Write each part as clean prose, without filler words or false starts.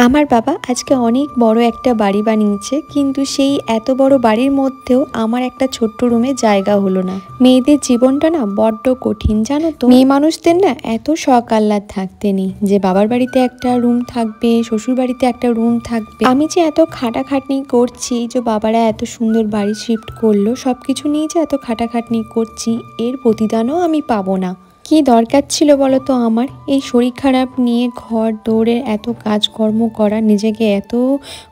আমার বাবা আজকে অনেক বড় একটা বাড়ি বানিয়েছে, কিন্তু সেই এত বড় বাড়ির মধ্যেও আমার একটা ছোট্ট রুমে জায়গা হলো না। মেয়েদের জীবনটা না বড্ড কঠিন, জানো তো। মেয়ে মানুষদের না এত শখ আহ্লাদ থাকতে নেই যে বাবার বাড়িতে একটা রুম থাকবে, শ্বশুর বাড়িতে একটা রুম থাকবে। আমি যে এত খাটাখাটনি করছি, যে বাবারা এত সুন্দর বাড়ি শিফট করলো, সবকিছু নিয়ে যে এত খাটাখাটনি করছি, এর প্রতিদানও আমি পাবো না। কি দরকার ছিল বলো তো আমার এই শরীর খারাপ নিয়ে ঘর দৌড়ে এত কাজকর্ম করা, নিজেকে এত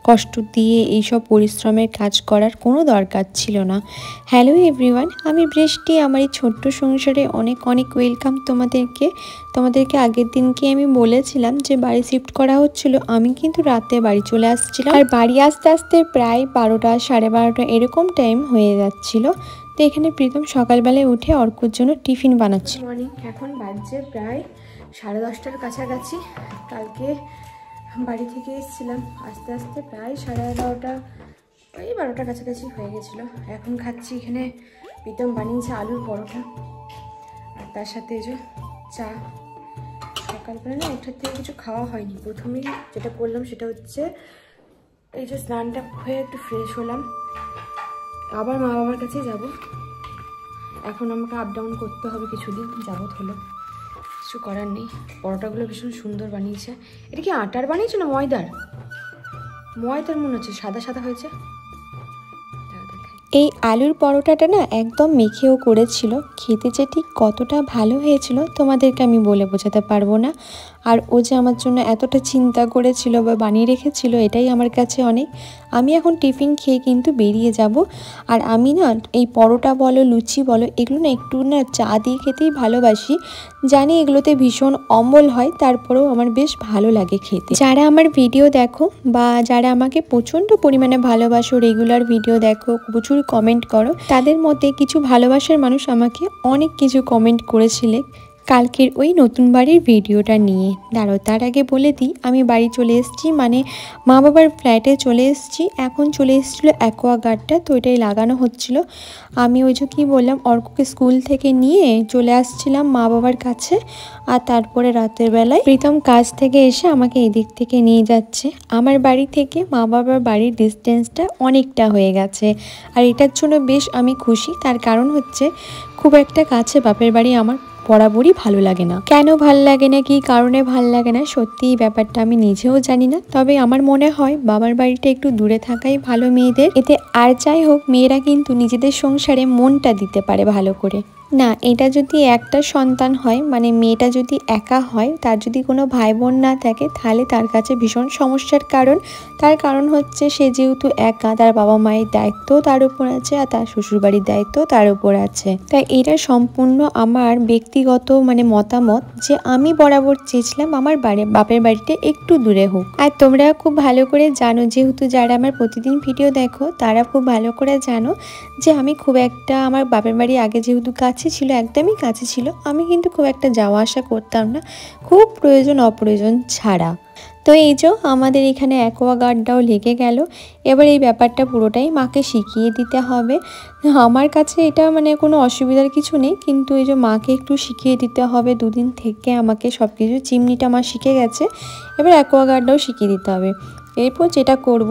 কষ্ট দিয়ে এইসব পরিশ্রমের কাজ করার কোনো দরকার ছিল না। হ্যালো এভরিওয়ান, আমি বৃষ্টি। আমার এই ছোট্ট সংসারে অনেক অনেক ওয়েলকাম তোমাদেরকে আগের দিনকে আমি বলেছিলাম যে বাড়ি শিফট করা হচ্ছিল, আমি কিন্তু রাতে বাড়ি চলে আসছিলাম। আর বাড়ি আসতে আসতে প্রায় 12টা 12:30 এরকম টাইম হয়ে যাচ্ছিল। তো এখানে প্রীতম সকালবেলায় উঠে অর্কর জন্য টিফিন বানাচ্ছে। মর্নিং, এখন বাজছে প্রায় 10:30টার কাছাকাছি। কালকে বাড়ি থেকে এসেছিলাম, আস্তে আস্তে প্রায় 11:30 ওই 12টার কাছাকাছি হয়ে গেছিলো। এখন খাচ্ছি, এখানে প্রীতম বানিয়েছে আলুর পরোটা আর তার সাথে এই যে চা। সকালবেলা না ওঠার থেকে কিছু খাওয়া হয়নি। প্রথমেই যেটা করলাম সেটা হচ্ছে এই যে স্নানটা হয়ে একটু ফ্রেশ হলাম, আবার মা বাবার কাছে যাব। এখন আমাকে আপ ডাউন করতে হবে কিছুদিন যাবত হলো, কিছু করার নেই। পরোটাগুলো ভীষণ সুন্দর বানিয়েছে। এটা কি আটার বানিয়েছে না ময়দার? ময়দার মনে হচ্ছে, সাদা সাদা হয়েছে। এই আলুর পরোটাটা না একদম মেখেও করেছিল, খেতে যে ঠিক কতটা ভালো হয়েছিল তোমাদেরকে আমি বলে বোঝাতে পারবো না। আর ও যে আমার জন্য এতটা চিন্তা করেছিল বা বানিয়ে রেখেছিল, এটাই আমার কাছে অনেক। আমি এখন টিফিন খেয়ে কিন্তু বেরিয়ে যাব। আর আমি না এই পরোটা বলো লুচি বলো, এগুলো না একটু না চা দিয়ে খেতেই ভালোবাসি। জানি এগুলোতে ভীষণ অম্বল হয়, তারপরেও আমার বেশ ভালো লাগে খেতে। যারা আমার ভিডিও দেখো বা যারা আমাকে প্রচণ্ড পরিমাণে ভালোবাসো, রেগুলার ভিডিও দেখো, প্রচুর কমেন্ট করো, তাদের মধ্যে কিছু ভালোবাসার মানুষ আমাকে অনেক কিছু কমেন্ট করেছিলে কালকের ওই নতুন বাড়ির ভিডিওটা নিয়ে। দাঁড়াও, তার আগে বলে দিই, আমি বাড়ি চলে এসেছি, মানে মা বাবার ফ্ল্যাটে চলে এসেছি। এখন চলে এসেছিলো অ্যাকোয়াগার্ডটা, তো এটাই লাগানো হচ্ছিল। আমি ওই যে কী বললাম, অর্ককে স্কুল থেকে নিয়ে চলে আসছিলাম মা বাবার কাছে। আর তারপরে রাতের বেলায় প্রীতম কাজ থেকে এসে আমাকে এদিক থেকে নিয়ে যাচ্ছে। আমার বাড়ি থেকে মা বাবার বাড়ির ডিস্টেন্সটা অনেকটা হয়ে গেছে, আর এটার জন্য বেশ আমি খুশি। তার কারণ হচ্ছে খুব একটা কাছে বাপের বাড়ি আমার বরাবরই ভালো লাগে না। কেন ভাল লাগে না, কী কারণে ভাল লাগে না, সত্যি এই ব্যাপারটা আমি নিজেও জানি না। তবে আমার মনে হয় বাবার বাড়িটা একটু দূরে থাকাই ভালো মেয়েদের। এতে আর যাই হোক, মেয়েরা কিন্তু নিজেদের সংসারে মনটা দিতে পারে ভালো করে। না, এটা যদি একটা সন্তান হয়, মানে মেয়েটা যদি একা হয়, তার যদি কোনো ভাই বোন না থাকে, তাহলে তার কাছে ভীষণ সমস্যার কারণ। তার কারণ হচ্ছে সে যেহেতু একা, তার বাবা মায়ের দায়িত্ব তার উপর আছে, আর তার শ্বশুরবাড়ির দায়িত্ব তার উপর আছে। তাই এটা সম্পূর্ণ আমার ব্যক্তিগত মতামত, যে আমি বরাবর চেয়েছিলাম আমার বাপের বাড়িতে একটু দূরে হোক। আর তোমরা খুব ভালো করে জানো, যেহেতু যারা আমার প্রতিদিন ভিডিও দেখো তারা খুব ভালো করে জানো যে আমি খুব একটা, আমার বাপের বাড়ি আগে যেহেতু কাছে ছিল, একদমই কাছে ছিল, আমি কিন্তু খুব একটা যাওয়া আসা করতাম না, খুব প্রয়োজন অপ্রয়োজন ছাড়া। তো এই যে আমাদের এখানে অ্যাকোয়াগার্ডটাও লেগে গেল। এবার এই ব্যাপারটা পুরোটাই মাকে শিখিয়ে দিতে হবে। আমার কাছে এটা কোনো অসুবিধার কিছু নেই, কিন্তু এই যে মাকে একটু শিখিয়ে দিতে হবে। দুদিন থেকে আমাকে সব কিছু, চিমনিটা মা শিখে গেছে, এবার অ্যাকোয়াগার্ডটাও শিখিয়ে দিতে হবে। এরপর যেটা করব,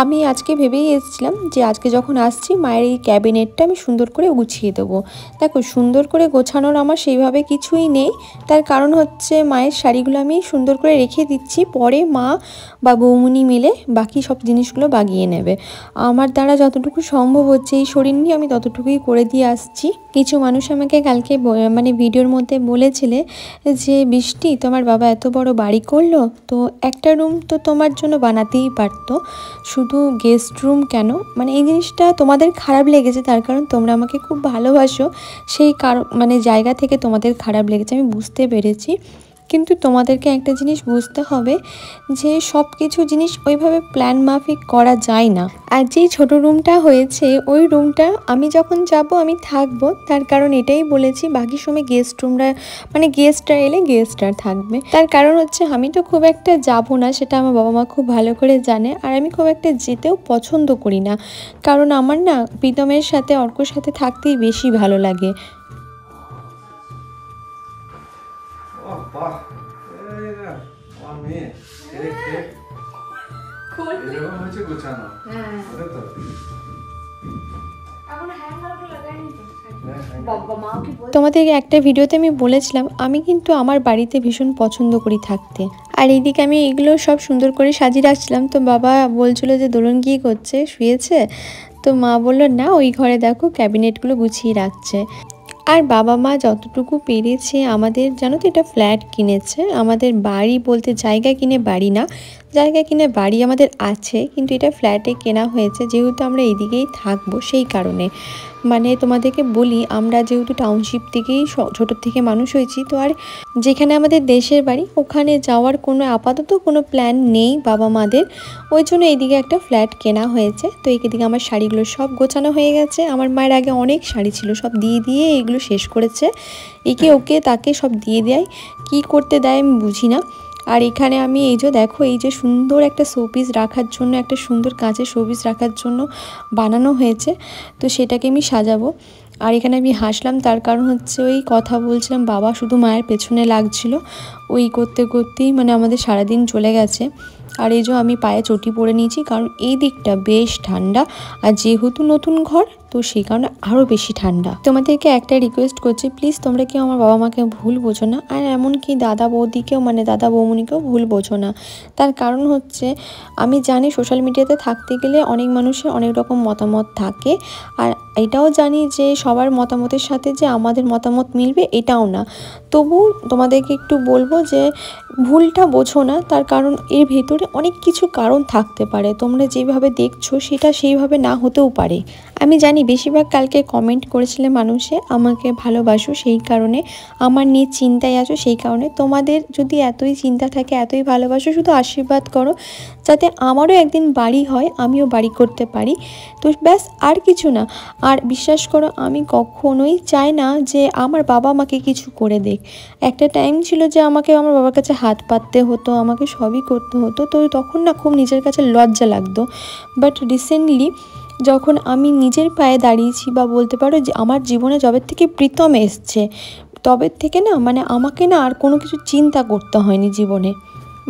আমি আজকে ভেবেই এসেছিলাম যে আজকে যখন আসছি মায়ের এই ক্যাবিনেটটা আমি সুন্দর করে গুছিয়ে দেবো। দেখো, সুন্দর করে গোছানোর আমার সেইভাবে কিছুই নেই। তার কারণ হচ্ছে মায়ের শাড়িগুলো আমি সুন্দর করে রেখে দিচ্ছি, পরে মা বা বৌমনি মিলে বাকি সব জিনিসগুলো বাগিয়ে নেবে। আমার দ্বারা যতটুকু সম্ভব হচ্ছে এই শরীর নিয়ে আমি ততটুকুই করে দিয়ে আসছি। কিছু মানুষ আমাকে কালকে ভিডিওর মধ্যে বলেছিলে যে বৃষ্টি, তোমার বাবা এত বড় বাড়ি করলো, তো একটা রুম তো তোমার জন্য বানাতেই পারতো, শুধু গেস্ট রুম কেন? এই জিনিসটা তোমাদের খারাপ লেগেছে, তার কারণ তোমরা আমাকে খুব ভালোবাসো, সেই কারণ জায়গা থেকে তোমাদের খারাপ লেগেছে, আমি বুঝতে পেরেছি। কিন্তু তোমাদেরকে একটা জিনিস বুঝতে হবে যে সব কিছু জিনিস ওইভাবে প্ল্যান মাফিক করা যায় না। আর যেই ছোট রুমটা হয়েছে, ওই রুমটা আমি যখন যাব আমি থাকবো, তার কারণ এটাই বলেছি, বাকি সময় গেস্ট রুমরা গেস্টরা এলে গেস্টরা থাকবে। তার কারণ হচ্ছে আমি তো খুব একটা যাব না, সেটা আমার বাবা মা খুব ভালো করে জানে। আর আমি খুব একটা যেতেও পছন্দ করি না, কারণ আমার না প্রীতমের সাথে, অর্কর সাথে থাকতেই বেশি ভালো লাগে। এরকম হচ্ছে গোছানো। হ্যাঁ ওটা তো তোমাদেরকে একটা ভিডিওতে আমি বলেছিলাম আমি কিন্তু আমার বাড়িতে ভীষণ পছন্দ করি থাকতে। আর এইদিকে আমি এগুলো সব সুন্দর করে সাজিয়ে রাখছিলাম, তো বাবা বলছিল যে দোলন কী করছে, শুয়েছে? তো মা বললো না, ওই ঘরে দেখো ক্যাবিনেটগুলো গুছিয়ে রাখছে। আর বাবা মা যতটুকু পেরেছে, আমাদের জানো তো এটা ফ্ল্যাট কিনেছে, আমাদের বাড়ি বলতে জায়গা কিনে বাড়ি না, জায়গা কিনে বাড়ি আমাদের আছে, কিন্তু এটা ফ্ল্যাটে কেনা হয়েছে যেহেতু আমরা এইদিকেই থাকবো সেই কারণে। মানে তোমাদেরকে বলি, আমরা যেহেতু টাউনশিপ থেকেই ছোটোর থেকে মানুষ হয়েছি, তো আর যেখানে আমাদের দেশের বাড়ি ওখানে যাওয়ার কোনো আপাতত কোনো প্ল্যান নেই বাবা মাদের, ওই জন্য এইদিকে একটা ফ্ল্যাট কেনা হয়েছে। তো এইদিকে আমার শাড়িগুলো সব গোছানো হয়ে গেছে। আমার মায়ের আগে অনেক শাড়ি ছিল, সব দিয়ে দিয়ে এগুলো শেষ করেছে, একে ওকে তাকে সব দিয়ে দেয়, কি করতে দেয় আমি বুঝি না। আর এখানে আমি এই যে দেখো, এই যে সুন্দর একটা শোপিস রাখার জন্য, একটা সুন্দর কাঁচের শোপিস রাখার জন্য বানানো হয়েছে, তো সেটাকে আমি সাজাবো। আর এখানে আমি হাসলাম, তার কারণ হচ্ছে ওই কথা বলছিলাম, বাবা শুধু মায়ের পেছনে লাগছিল, ওই করতে করতেই মানে আমাদের সারাদিন চলে গেছে। আর এই যে আমি পায়ে চটি পরে নিয়েছি, কারণ এই দিকটা বেশ ঠান্ডা, আর যেহেতু নতুন ঘর তো সেই কারণে আরও বেশি ঠান্ডা। তোমাদেরকে একটা রিকোয়েস্ট করছি, প্লিজ তোমরা কেউ আমার বাবা মাকে ভুল বোঝো না, আর এমনকি দাদা বৌদিকেও মানে দাদা বৌমনিকেও ভুল বোঝো না। তার কারণ হচ্ছে আমি জানি সোশ্যাল মিডিয়াতে থাকতে গেলে অনেক মানুষের অনেক রকম মতামত থাকে, আর এটাও জানি যে সবার মতামতের সাথে যে আমাদের মতামত মিলবে এটাও না। তবু তোমাদেরকে একটু বলবো যে ভুলটা বোঝো না, তার কারণ এর ভেতরে অনেক কিছু কারণ থাকতে পারে, তোমরা যেভাবে দেখছো সেটা সেইভাবে না হতেও পারে। আমি জানি বেশিরভাগ কালকে কমেন্ট করেছিলে মানুষে আমাকে ভালোবাসো, সেই কারণে আমার নিয়ে চিন্তায় আছো, সেই কারণে তোমাদের যদি এতই চিন্তা থাকে, এতই ভালোবাসো, শুধু আশীর্বাদ করো যাতে আমারও একদিন বাড়ি হয়, আমিও বাড়ি করতে পারি, তো ব্যাস, আর কিছু না। আর বিশ্বাস করো আমি কখনোই চাই না যে আমার বাবা আমাকে কিছু করে দেখ। একটা টাইম ছিল যে আমাকে আমার বাবার কাছে হাত পাততে হতো, আমাকে সবই করতে হতো, তো তখন না খুব নিজের কাছে লজ্জা লাগতো। বাট রিসেন্টলি যখন আমি নিজের পায়ে দাঁড়িয়েছি, বা বলতে পারো যে আমার জীবনে যবে থেকে প্রীতম এসছে তবে থেকে না মানে আমাকে না আর কোনো কিছু চিন্তা করতে হয়নি জীবনে।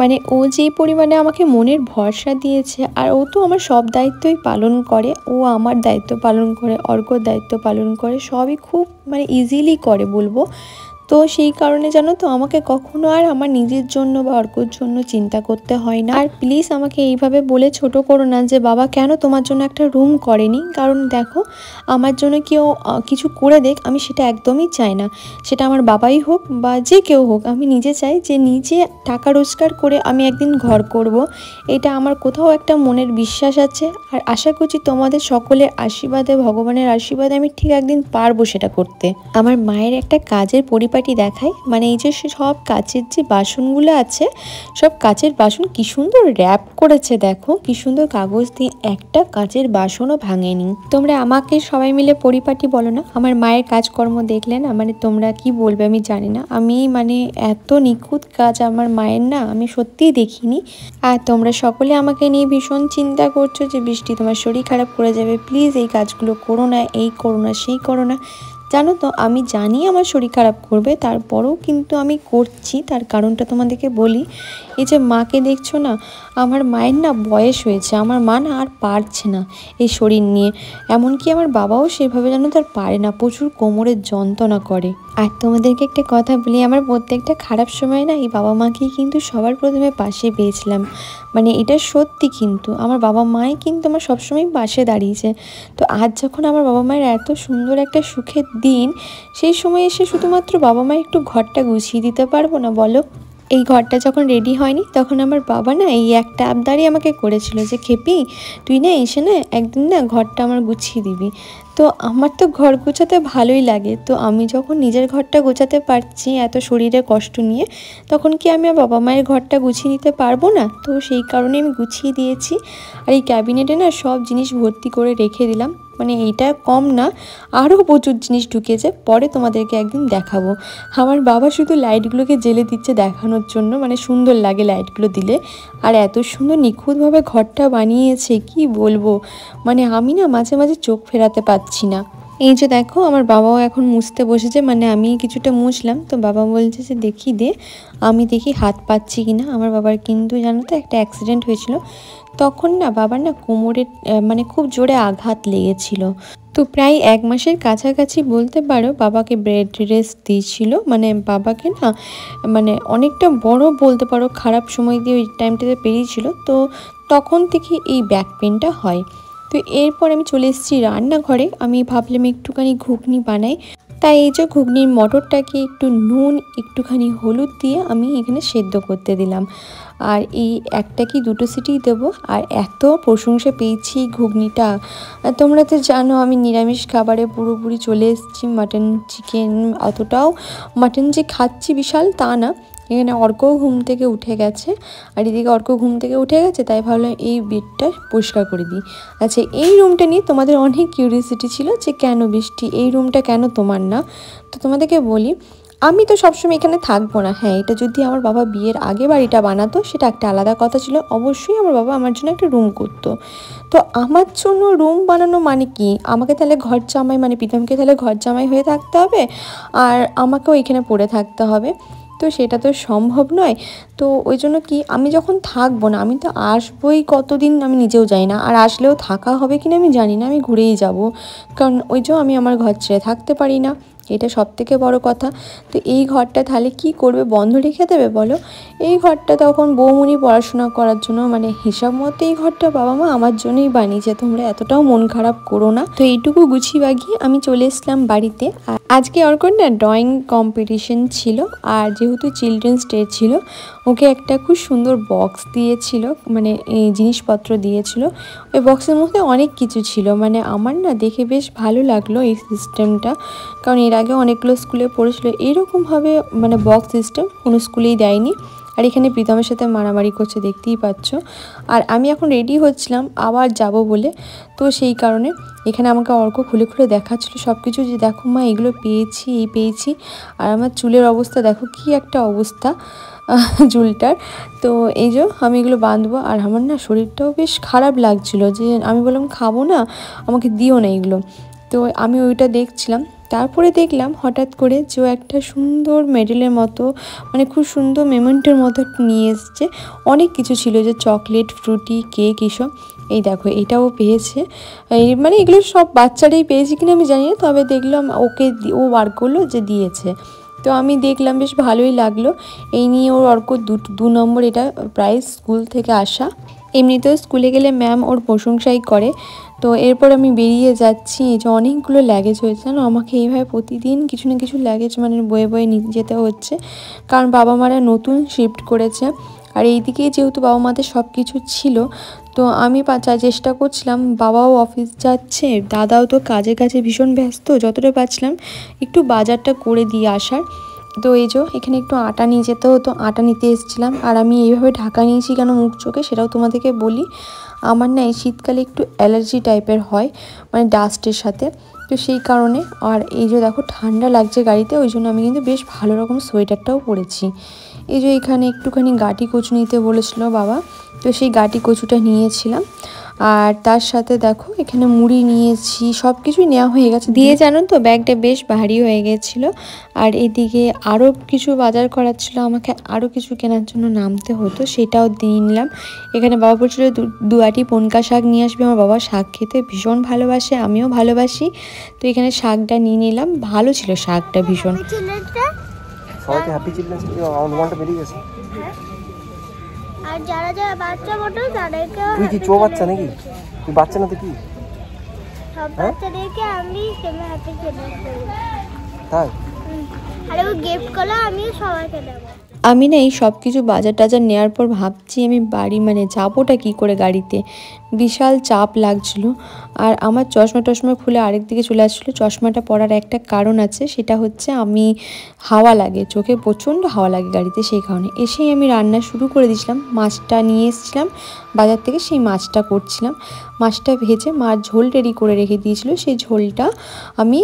মানে ও যেই পরিমাণে আমাকে মনের ভরসা দিয়েছে, আর ও তো আমার সব দায়িত্বই পালন করে, ও আমার দায়িত্ব পালন করে, অর্কর দায়িত্ব পালন করে, সবই খুব মানে ইজিলি করে বলবো। তো সেই কারণে জানো তো আমাকে কখনো আর আমার নিজের জন্য বা অর্কর জন্য চিন্তা করতে হয় না। আর প্লিজ আমাকে এইভাবে বলে ছোট করো না যে বাবা কেন তোমার জন্য একটা রুম করেনি, কারণ দেখো আমার জন্য কেউ কিছু করে দেখ আমি সেটা একদমই চাই না, সেটা আমার বাবাই হোক বা যে কেউ হোক, আমি নিজে চাই যে নিজে টাকা রোজগার করে আমি একদিন ঘর করব, এটা আমার কোথাও একটা মনের বিশ্বাস আছে। আর আশা করছি তোমাদের সকলের আশীর্বাদে, ভগবানের আশীর্বাদে আমি ঠিক একদিন পারবো সেটা করতে। আমার মায়ের একটা কাজের পরিপাটি দেখাই, মানে এই যে সব কাচের যে বাসনগুলো আছে, সব কাচের বাসন কি সুন্দর র্যাপ করেছে, দেখো কি সুন্দর কাগজ দিয়ে, একটা কাচের বাসনও ভাঙেনি। তোমরা আমাকে সবাই মিলে পরিপাটি বলো না, আমার মায়ের কাজকর্ম দেখলে না মানে তোমরা কি বলবে আমি জানি না, আমি মানে এত নিখুঁত কাজ আমার মায়ের না আমি সত্যিই দেখিনি। আর তোমরা সকলে আমাকে নিয়ে ভীষণ চিন্তা করছো যে বৃষ্টি তোমার শরীর খারাপ করে যাবে, প্লিজ এই কাজগুলো করো না, এই করো না, সেই করো না। জানো তো আমি জানি আমার শরীর খারাপ করবে, তারপরেও কিন্তু আমি করছি। তার কারণটা তোমাদেরকে বলি, এই যে মাকে দেখছো না, আমার মায়ের না বয়স হয়েছে, আমার মা না আর পারছে না এই শরীর নিয়ে, এমনকি আমার বাবাও সেভাবে জানো তার পারে না, প্রচুর কোমরের যন্ত্রণা করে। আর তোমাদেরকে একটা কথা বলি, আমার প্রত্যেকটা খারাপ সময় না এই বাবা মাকেই কিন্তু সবার প্রথমে পাশে পেয়েছিলাম, মানে এটা সত্যি, কিন্তু আমার বাবা মাই কিন্তু আমার সবসময় পাশে দাঁড়িয়েছে। তো আজ যখন আমার বাবা মায়ের এত সুন্দর একটা সুখের দিন, সেই সময় এসে শুধুমাত্র বাবা মা একটু ঘরটা গুছিয়ে দিতে পারবো না বলো? এই ঘরটা যখন রেডি হয়নি তখন আমার বাবা না এই একটা আবদারই আমাকে করেছিল যে খেপি তুই না এসে না একদিন না ঘরটা আমার গুছিয়ে দিবি। তো আমার তো ঘর গোছাতে ভালোই লাগে, তো আমি যখন নিজের ঘরটা গোছাতে পারছি এত শরীরে কষ্ট নিয়ে, তখন কি আমি বাবা মায়ের ঘরটা গুছিয়ে নিতে পারবো না? তো সেই কারণে আমি গুছিয়ে দিয়েছি। আর এই ক্যাবিনেটে না সব জিনিস ভর্তি করে রেখে দিলাম, মানে এইটা কম না, আরও প্রচুর জিনিস ঢুকেছে, পরে তোমাদেরকে একদিন দেখাবো। আমার বাবা শুধু লাইটগুলোকে জ্বেলে দিচ্ছে দেখানোর জন্য, মানে সুন্দর লাগে লাইটগুলো দিলে, আর এত সুন্দর নিখুঁতভাবে ঘরটা বানিয়েছে কি বলবো, মানে আমি না মাঝে মাঝে চোখ ফেরাতে পারছি না। এই যে দেখো আমার বাবাও এখন মুছতে বসেছে, মানে আমি কিছুটা মুছলাম তো বাবা বলছে যে দেখি দে, আমি দেখি হাত পাচ্ছি কিনা। আমার বাবার কিন্তু জানো তো একটা অ্যাক্সিডেন্ট হয়েছিল, তখন না বাবার না কোমরে মানে খুব জোরে আঘাত লেগেছিল। তো প্রায় 1 মাসের কাছাকাছি বলতে পারো বাবাকে বেড রেস্ট দিয়েছিল, মানে বাবাকে না মানে অনেকটা বড় বলতে পারো খারাপ সময় দিয়ে ওই টাইমটাতে পেরিয়েছিল, তো তখন থেকে এই ব্যাক পেনটা হয়। তো এরপর আমি চলে এসেছি রান্নাঘরে, আমি ভাবলাম একটুখানি ঘুগনি বানাই। তাই এই যে ঘুগনির মটরটাকে একটু নুন একটুখানি হলুদ দিয়ে আমি এখানে সেদ্ধ করতে দিলাম। আর এই একটা কি দুটো সিটি দেবো। আর এত প্রশংসা পেয়েছি ঘুগনিটা। তোমরা তো জানো আমি নিরামিষ খাবারে পুরোপুরি চলে এসেছি, মাটন চিকেন অতটাও মাটন যে খাচ্ছি বিশাল তা না। এখানে অর্কও ঘুম থেকে উঠে গেছে, আর এদিকে অর্ক ঘুম থেকে উঠে গেছে, তাই ভাবলাম এই বেডটা পরিষ্কার করে দিই। আচ্ছা, এই রুমটা নিয়ে তোমাদের অনেক কিউরিয়াসিটি ছিল যে কেন বৃষ্টি এই রুমটা কেন তোমার না। তো তোমাদেরকে বলি, আমি তো সবসময় এখানে থাকবো না। হ্যাঁ, এটা যদি আমার বাবা বিয়ের আগে বাড়িটা বানাতো সেটা একটা আলাদা কথা ছিল, অবশ্যই আমার বাবা আমার জন্য একটা রুম করতো। তো আমার জন্য রুম বানানো মানে কি, আমাকে তাহলে ঘর জামাই মানে প্রীতমকে তাহলে ঘর জামাই হয়ে থাকতে হবে, আর আমাকেও এখানে পড়ে থাকতে হবে। তো সেটা তো সম্ভব নয়। তো ওই জন্য কি আমি যখন থাকবো না, আমি তো আসবোই কতদিন আমি নিজেও জানি না, আর আসলেও থাকা হবে কিনা আমি জানি না, আমি ঘুরেই যাব। কারণ ওই যে আমি আমার ঘর ছেড়ে থাকতে পারি না, এটা সবথেকে বড় কথা। তো এই ঘরটা তাহলে কি করবে, বন্ধ রেখে দেবে বলো? এই ঘরটা তখন বৌমনি পড়াশোনা করার জন্য, মানে হিসাব মতো এই ঘরটা বাবা মা আমার জন্যই বানিয়েছে, তোমরা এতটাও মন খারাপ করো না। তো এইটুকু গুছিয়ে বাগিয়ে আমি চলে এসলাম বাড়িতে। আজকে অর্কর না ড্রয়িং কম্পিটিশন ছিল, আর যেহেতু চিলড্রেন্স ডে ছিল ওকে একটা খুব সুন্দর বক্স দিয়েছিল, মানে এই জিনিসপত্র দিয়েছিল। ওই বক্সের মধ্যে অনেক কিছু ছিল, মানে আমার না দেখে বেশ ভালো লাগলো এই সিস্টেমটা। কারণ এর আগে অনেকগুলো স্কুলে পড়েছিল এরকমভাবে, মানে বক্স সিস্টেম কোনো স্কুলেই দেয়নি। আর এখানে প্রীতমের সাথে মারামারি করছে দেখতেই পাচ্ছ। আর আমি এখন রেডি হচ্ছিলাম আবার যাব বলে, তো সেই কারণে এখানে আমাকে অর্ক খুলে খুলে দেখাচ্ছিলো সব কিছু, যে দেখো মা এগুলো পেয়েছি এই পেয়েছি। আর আমার চুলের অবস্থা দেখো কি একটা অবস্থা চুলটার। তো এই যে আমি এগুলো বাঁধবো, আর আমার না শরীরটাও বেশ খারাপ লাগছিলো, যে আমি বললাম খাবো না, আমাকে দিও না এগুলো। তো আমি ওইটা দেখছিলাম, তারপরে দেখলাম হঠাৎ করে যে ও একটা সুন্দর মেডেলের মতো, মানে খুব সুন্দর মেমেন্টের মতো নিয়ে এসছে। অনেক কিছু ছিল, যে চকলেট ফ্রুটি কেক এসব। এই দেখো এটাও পেয়েছে, এই মানে এগুলো সব বাচ্চারাই পেয়েছে কিনা আমি জানি না, তবে দেখলাম ওকে ও বার করলো যে দিয়েছে। তো আমি দেখলাম বেশ ভালোই লাগলো। এই নিয়ে ওর অর্ক 2 নম্বর এটা প্রাইজ স্কুল থেকে আসা। এমনিতেও স্কুলে গেলে ম্যাম ওর প্রশংসাই করে। তো এরপর আমি বেরিয়ে যাচ্ছি, এই যে অনেকগুলো লাগেজ হয়েছে জানো, আমাকে এইভাবে প্রতিদিন কিছু না কিছু লাগেজ মানে বয়ে বয়ে নিয়ে যেতে হচ্ছে, কারণ বাবা মারা নতুন শিফট করেছে। আর এইদিকেই যেহেতু বাবা মাদের সব কিছু ছিল, তো আমি চেষ্টা করছিলাম, বাবাও অফিস যাচ্ছে, দাদাও তো কাজে কাজে ভীষণ ব্যস্ত, যতটা পারছিলাম একটু বাজারটা করে দিয়ে আসার। তো এই যে এখানে একটু আটা নিয়ে যেতে হতো, আটা নিতে এসেছিলাম। আর আমি এইভাবে ঢাকা নিয়েছি কেন মুখ চোখে সেটাও তোমাদেরকে বলি। আমার না এই শীতকালে একটু অ্যালার্জি টাইপের হয়, মানে ডাস্টের সাথে, তো সেই কারণে। আর এই যে দেখো ঠান্ডা লাগছে গাড়িতে, ওই জন্য আমি কিন্তু বেশ ভালো রকম সোয়েটারটাও পরেছি। এই যে এখানে একটুখানি গাটি কচু নিতে বলেছিল বাবা, তো সেই গাটি কচুটা নিয়েছিলাম। আর তার সাথে দেখো এখানে মুড়ি নিয়েছি, সব কিছুই নেওয়া হয়ে গেছে দিয়ে, জানো তো ব্যাগটা বেশ ভারী হয়ে গেছিলো। আর এদিকে আরও কিছু বাজার করার ছিল, আমাকে আরও কিছু কেনার জন্য নামতে হতো, সেটাও দিয়ে নিলাম। এখানে বাবা বলছিল 2 আটি পনকা শাক নিয়ে আসবে, আমার বাবা শাক খেতে ভীষণ ভালোবাসে, আমিও ভালোবাসি। তো এখানে শাকটা নিয়ে নিলাম, ভালো ছিল শাকটা ভীষণ। সবাইকে হ্যাপি চিলড্রেন্স ডে অনুমানটা বেরিয়ে গেছে। আর যারা যারা বাচ্চা বটো তাদেরকে, তুই কি চো বাচ্চা নাকি? তুই বাচ্চা না তো কি? সব বাচ্চাদেরকে আমি হ্যাপি চিলড্রেন্স ডে দেব। তাই? আর ও গিফট করলে আমিও সবাইকে দেব। আমি না এই সব কিছু বাজার টাজার নেওয়ার পর ভাবছি আমি বাড়ি মানে যাবোটা কী করে গাড়িতে, বিশাল চাপ লাগছিল। আর আমার চশমা টশমা খুলে আরেক দিকে চলে আসছিলো। চশমাটা পরার একটা কারণ আছে, সেটা হচ্ছে আমি হাওয়া লাগে চোখে, প্রচণ্ড হাওয়া লাগে গাড়িতে, সেই কারণে। এসেই আমি রান্না শুরু করে দিয়েছিলাম, মাছটা নিয়ে এসেছিলাম বাজার থেকে, সেই মাছটা করছিলাম। মাছটা ভেজে মাছ ঝোল রেডি করে রেখে দিয়েছিলো, সেই ঝোলটা আমি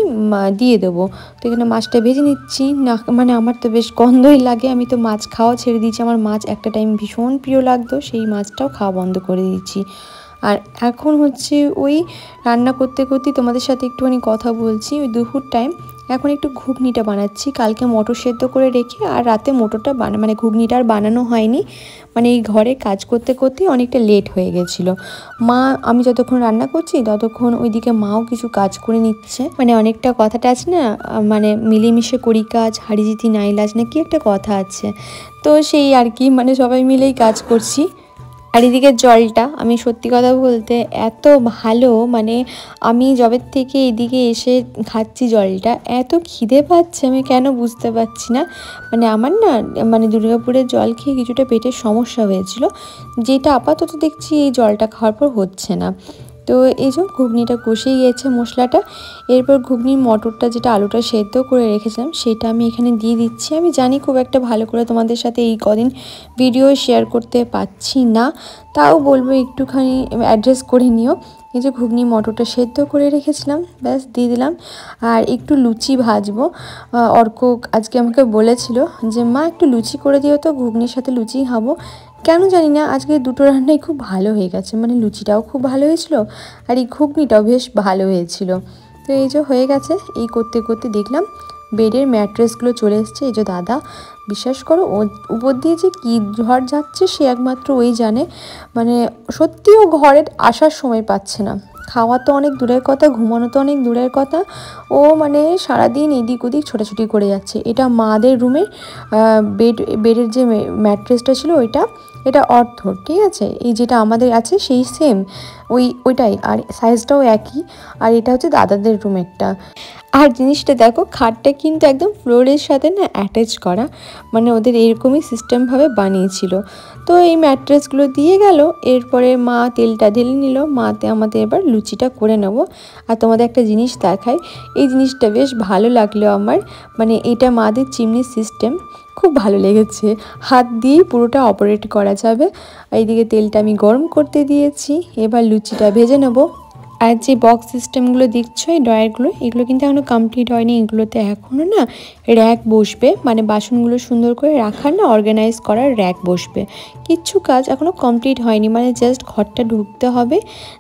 দিয়ে দেবো। তো এখানে মাছটা ভেজে নিচ্ছি না, মানে আমার তো বেশ গন্ধই লাগে, আমি তো মাছ খাওয়া ছেড়ে দিয়েছি। আমার মাছ একটা টাইম ভীষণ প্রিয় লাগতো, সেই মাছটাও খাওয়া বন্ধ করে দিয়েছি। আর এখন হচ্ছে ওই রান্না করতে করতেই তোমাদের সাথে একটুখানি কথা বলছি। ওই দুপুর টাইম এখন একটু ঘুগনিটা বানাচ্ছি। কালকে মটর সেদ্ধ করে রেখে আর রাতে মটরটা মানে ঘুগনিটা আর বানানো হয়নি, মানে এই ঘরে কাজ করতে করতেই অনেকটা লেট হয়ে গেছিলো। আমি যতক্ষণ রান্না করছি ততক্ষণ ওইদিকে মাও কিছু কাজ করে নিচ্ছে। মানে অনেকটা কথাটা আছে না, মানে মিলেমিশে করি কাজ হারি জিতি নাই লাজ, না কি একটা কথা আছে, তো সেই আর কি, মানে সবাই মিলেই কাজ করছি। আর এদিকে জলটা আমি সত্যি কথা বলতে এত ভালো, মানে আমি যবের থেকে এদিকে এসে খাচ্ছি জলটা, এত খিদে পাচ্ছে আমি কেন বুঝতে পারছি না। মানে আমার না মানে দুর্গাপুরের জল খেয়ে কিছুটা পেটের সমস্যা হয়েছিল, যেটা আপাতত দেখছি এই জলটা খাওয়ার পর হচ্ছে না। তো এই যে ঘুগনিটা কষেই গিয়েছে মশলাটা, এরপর ঘুগনির মটরটা যেটা আলুটা সেদ্ধ করে রেখেছিলাম সেটা আমি এখানে দিয়ে দিচ্ছি। আমি জানি খুব একটা ভালো করে তোমাদের সাথে এই কদিন ভিডিও শেয়ার করতে পারছি না, তাও বলবো একটুখানি অ্যাড্রেস করে নিও। এই যে ঘুগনি মটরটা সেদ্ধ করে রেখেছিলাম, ব্যাস দিয়ে দিলাম। আর একটু লুচি ভাজবো। অর্ক আজকে আমাকে বলেছিল যে মা একটু লুচি করে দিও, তো ঘুগনির সাথে লুচি খাবো। কেন জানি না আজকে দুটো রান্নাই খুব ভালো হয়ে গেছে, মানে লুচিটাও খুব ভালো হয়েছিল আর এই ঘুগনিটাও বেশ ভালো হয়েছিল। তো এই যে হয়ে গেছে, এই করতে করতে দেখলাম বেডের ম্যাট্রেসগুলো চলে এসছে। এই যে দাদা, বিশ্বাস করো ও উপর দিয়ে যে কী ঝড় যাচ্ছে সে একমাত্র ওই জানে। মানে সত্যিও ঘরে আসার সময় পাচ্ছে না, খাওয়া তো অনেক দূরের কথা, ঘুমানো তো অনেক দূরের কথা, ও মানে সারাদিন এদিক ওদিক ছোটাছুটি করে যাচ্ছে। এটা মাদের রুমের বেডের যে ম্যাট্রেসটা ছিল এটা অর্থর, ঠিক আছে, এই যেটা আমাদের আছে সেই সেম ওইটাই, আর সাইজটাও একই। আর এটা হচ্ছে দাদাদের রুমেরটা। আর জিনিসটা দেখো, খাটটা কিন্তু একদম ফ্লোরের সাথে না অ্যাটাচ করা, মানে ওদের এরকমই সিস্টেমভাবে বানিয়েছিল। তো এই ম্যাট্রেসগুলো দিয়ে গেল, এরপরে মা তেলটা ঢেলে নিল, মাতে আমাদের এবার লুচিটা করে নেব। আর তোমাদের একটা জিনিস দেখাই, এই জিনিসটা বেশ ভালো লাগলো আমার, মানে এটা মাদের চিমনির সিস্টেম, খুব ভালো লেগেছে। হাত দিয়েই পুরোটা অপারেট করা যাবে। এইদিকে তেলটা আমি গরম করতে দিয়েছি, এবার লুচিটা ভেজে নেব। আর যে বক্স সিস্টেমগুলো দেখছো এই ড্রয়ারগুলো, এগুলো কিন্তু এখনও কমপ্লিট হয়নি, এগুলোতে এখনও না র্যাক বসবে, মানে বাসনগুলো সুন্দর করে রাখার না অর্গানাইজ করার র্যাক বসবে। কিচ্ছু কাজ এখনও কমপ্লিট হয়নি, মানে জাস্ট ঘরটা ঢুকতে হবে।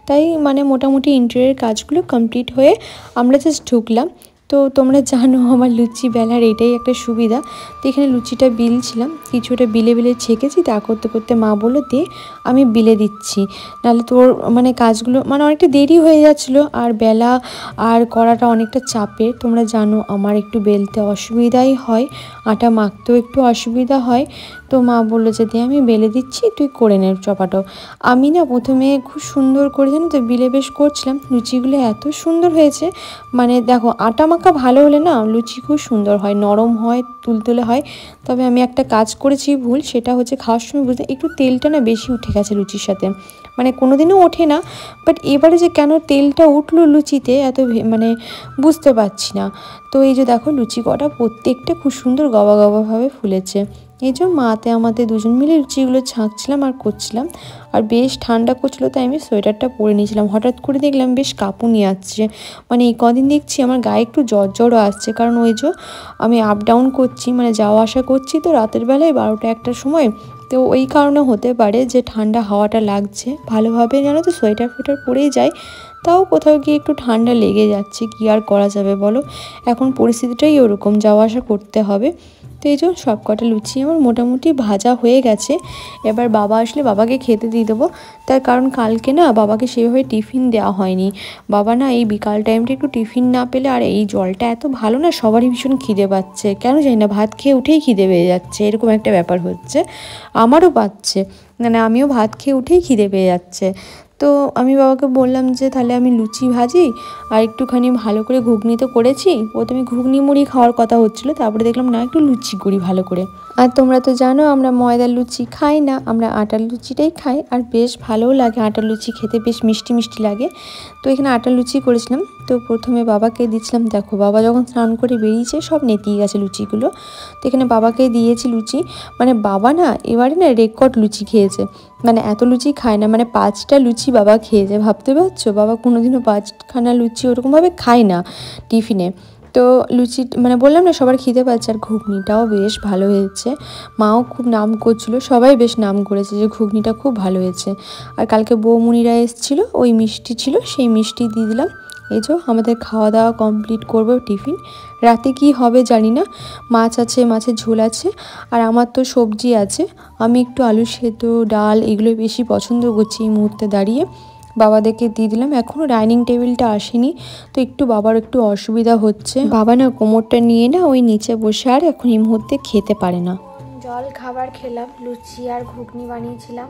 তাই মানে মোটামুটি ইন্টেরিয়র কাজগুলো কমপ্লিট হয়ে আমরা জাস্ট ঢুকলাম। তো তোমরা জানো আমার লুচি বেলার এটাই একটা সুবিধা। তো এখানে লুচিটা বিলছিলাম, কিছুটা বিলে ছেঁকেছি, তা করতে করতে মা বললো দে আমি বিলে দিচ্ছি, নাহলে তোর মানে কাজগুলো মানে অনেকটা দেরি হয়ে যাচ্ছিলো, আর বেলা আর করাটা অনেকটা চাপের। তোমরা জানো আমার একটু বেলতে অসুবিধাই হয়, আটা মাখতেও একটু অসুবিধা হয়। তো মা বললো যে দে আমি বেলে দিচ্ছি, তুই করে নে চপাটো। আমি না প্রথমে খুব সুন্দর করে জানো তো বিলে বেশ করছিলাম, লুচিগুলো এত সুন্দর হয়েছে। মানে দেখো আটা মাখা ভালো হলে না লুচি খুব সুন্দর হয়, নরম হয়, তুলতুলে হয়। তবে আমি একটা কাজ করেছি ভুল, সেটা হচ্ছে খাওয়ার সময় বুঝতে একটু তেলটা না বেশি উঠে গেছে লুচির সাথে, মানে কোনোদিনও ওঠে না, বাট এবারে যে কেন তেলটা উঠলো লুচিতে এত মানে বুঝতে পারছি না। তো এই যে দেখো লুচি কটা প্রত্যেকটা খুব সুন্দর গবা গবাভাবে ফুলেছে। এই যে মাতে আমাদের দুজন মিলে লুচিগুলো ছাঁকছিলাম আর করছিলাম। আর বেশ ঠান্ডা করছিলো, তাই আমি সোয়েটারটা পরে নিয়েছিলাম। হঠাৎ করে দেখলাম বেশ কাঁপুনি আসছে, মানে এই কদিন দেখছি আমার গায়ে একটু জ্বরও আসছে, কারণ ওই যে আমি আপ ডাউন করছি, মানে যাওয়া আসা করছি তো রাতের বেলায় 12টা-1টার সময়। তো ওই কারণে হতে পারে যে ঠান্ডা হাওয়াটা লাগছে ভালোভাবে, জানো তো সোয়েটার ফোয়েটার পরেই যায়, তাও কোথাও গিয়ে একটু ঠান্ডা লেগে যাচ্ছে, কি আর করা যাবে বলো, এখন পরিস্থিতিটাই ওরকম, যাওয়া আসা করতে হবে। তো এই যে সব কটা লুচি আমার মোটামুটি ভাজা হয়ে গেছে। এবার বাবা আসলে বাবাকে খেতে দিয়ে দেবো, তার কারণ কালকে না বাবাকে সেভাবে টিফিন দেওয়া হয়নি। বাবা না এই বিকাল টাইমটা একটু টিফিন না পেলে, আর এই জলটা এত ভালো না, সবারই ভীষণ খিদে পাচ্ছে, কেন জানি না ভাত খেয়ে উঠেই খিদে পেয়ে যাচ্ছে, এরকম একটা ব্যাপার হচ্ছে, আমারও পাচ্ছে, মানে আমিও ভাত খেয়ে উঠেই খিদে পেয়ে যাচ্ছে। তো আমি বাবাকে বললাম যে তাহলে আমি লুচি ভাজি আর একটুখানি ভালো করে ঘুগনি তো করেছি, প্রথমে ঘুগনি মুড়ি খাওয়ার কথা হচ্ছিলো, তারপরে দেখলাম না একটু লুচি করি ভালো করে। আর তোমরা তো জানো আমরা ময়দার লুচি খাই না, আমরা আটার লুচিটাই খাই, আর বেশ ভালোও লাগে আটার লুচি খেতে, বেশ মিষ্টি মিষ্টি লাগে। তো এখানে আটার লুচি করেছিলাম। তো প্রথমে বাবাকে দিচ্ছিলাম, দেখো বাবা যখন স্নান করে বেরিয়েছে সব নেতিয়ে গেছে লুচিগুলো। তো এখানে বাবাকে দিয়েছি লুচি, মানে বাবা না এবারে না রেকর্ড লুচি খেয়েছে, মানে এত লুচি খায় না, মানে 5টা লুচি বাবা খেয়েছে, ভাবতে পারছো বাবা কোনোদিনও 5খানা লুচি ওরকমভাবে খায় না টিফিনে। তো লুচি মানে বললাম না সবার খিদে পাচ্ছে, আর ঘুগনিটাও বেশ ভালো হয়েছে। মাও খুব নাম করছিল, সবাই বেশ নাম করেছে যে ঘুগনিটা খুব ভালো হয়েছে। আর কালকে বৌমুনিরা এসেছিলো, ওই মিষ্টি ছিল, সেই মিষ্টি দিয়ে দিলাম। এই যে আমাদের খাওয়া দাওয়া কমপ্লিট করবো, টিফিন। রাতে কি হবে জানি না, মাছ আছে, মাছের ঝোল আছে, আর আমার তো সবজি আছে। আমি একটু আলু সেদ্ধ, ডাল এগুলো বেশি পছন্দ করছি এই মুহূর্তে দাঁড়িয়ে। বাবাদেরকে দিয়ে দিলাম। এখনও ডাইনিং টেবিলটা আসেনি, তো একটু বাবার একটু অসুবিধা হচ্ছে। বাবা না কোমরটা নিয়ে না ওই নিচে বসে আর এখন এই মুহূর্তে খেতে পারে না। জল খাবার খেলাম, লুচি আর ঘুগনি বানিয়েছিলাম।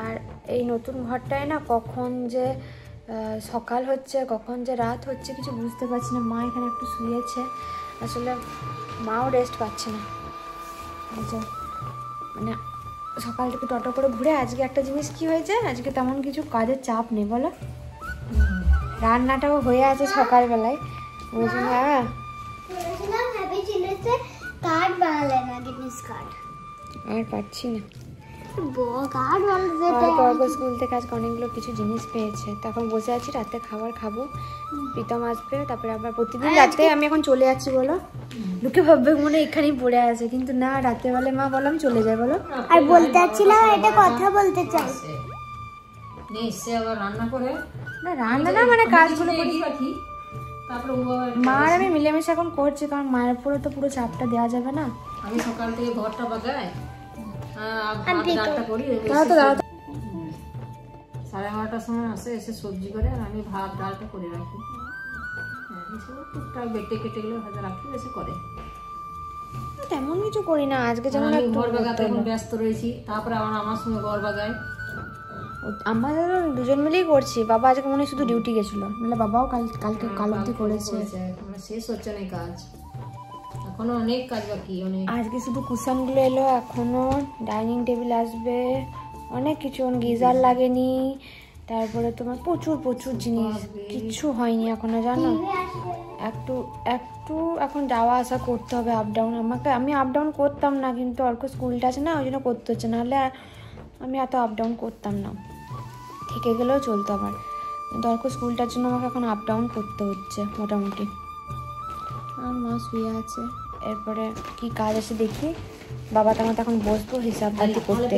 আর এই নতুন ঘরটায় না কখন যে সকাল হচ্ছে কখন যে রাত হচ্ছে কিছু বুঝতে পারছি না। মা এখানে একটু শুয়েছে, আসলে মাও রেস্ট পাচ্ছে না। মানে সকাল থেকে টোটো করে ঘুরে আজকে একটা জিনিস কি হয়েছে, আজকে তেমন কিছু কাজের চাপ নেই বলো, রান্নাটাও হয়ে আছে সকালবেলায়। আর পাচ্ছি না। স্কুল থেকে আজকে অনেকগুলো কিছু জিনিস পেয়েছে, তখন বসে আছি, রাতে খাবার খাবো, প্রীতম আসবে, তারপরে আবার প্রতিদিন রাতে আমি এখন চলে যাচ্ছি বলো, লোকে ভাববে মনে এখানেই পড়ে আছে, কিন্তু না, রাতে বেলা মা বললাম চলে যায় বলো। আর বলতে চাচ্ছিলাম এটা কথা বলতে চাই, আবার রান্না করে না, রান্না না মানে কাজগুলো করি, তারপরে মা আর আমি মিলেমিশে এখন করছি, কারণ মায়ের উপরে তো পুরো চাপটা দেওয়া যাবে না। আমি সকাল থেকে ঘরটা বাগাই, করি, 11:30টার সময় আসে, এসে সবজি করে, আর আমি ভাত ডালটা করে রাখি। টুকটাক বেটে কেটে গেলে ভাজা রাখি, এসে করে। তেমন কিছু করি না, আজকে যেমন ঘর বাগাতে এখন ব্যস্ত রয়েছি, তারপরে আমার সঙ্গে ঘর বাগায়। আমাদের দুজন মিলেই করছি। বাবা আজকে মনে হয় শুধু ডিউটি গেছিল, মানে বাবাও কালকে কাল অবধি করেছে। শেষ হচ্ছে না কাজ, এখনো অনেক কাজ বাকি, অনেক। আজকে শুধু কুশনগুলো এলো, এখনো ডাইনিং টেবিল আসবে, অনেক কিছু, গিজার লাগেনি, তারপরে তোমার প্রচুর জিনিস, কিচ্ছু হয়নি এখনো জানো। একটু এখন যাওয়া আসা করতে হবে, আপ ডাউন। আমি আপ ডাউন করতাম না, কিন্তু অল্প স্কুলটা আছে না, ওই জন্য করতে হচ্ছে, নাহলে আমি এত আপ ডাউন করতাম না, থেকে গেলেও চলতো আমার, কিন্তু অল্প স্কুলটার জন্য আমাকে এখন আপ ডাউন করতে হচ্ছে মোটামুটি। আর মা শুয়ে আছে, এরপরে কি কাজ আছে দেখি। বাবা তো আমার এখন বসবো হিসাব করতে।